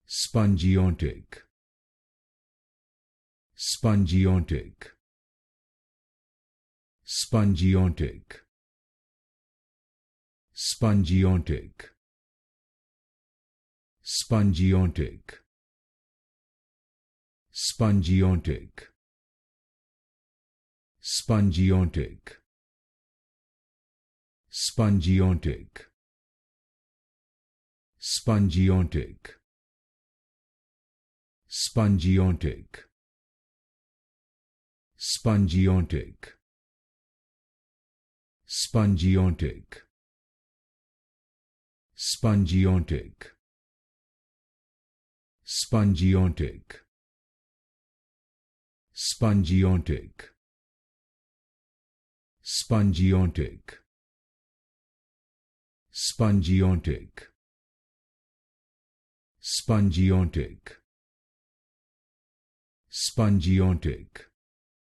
Spongiotic, Spongiotic, Spongiotic, Spongiotic, Spongiotic, Spongiotic, Spongiotic, Spongiotic, Spongiotic, Spongiotic, Spongiotic, Spongiotic, Spongiotic, Spongiotic, Spongiotic, Spongiotic, Spongiotic, Spongiotic, Spongiotic,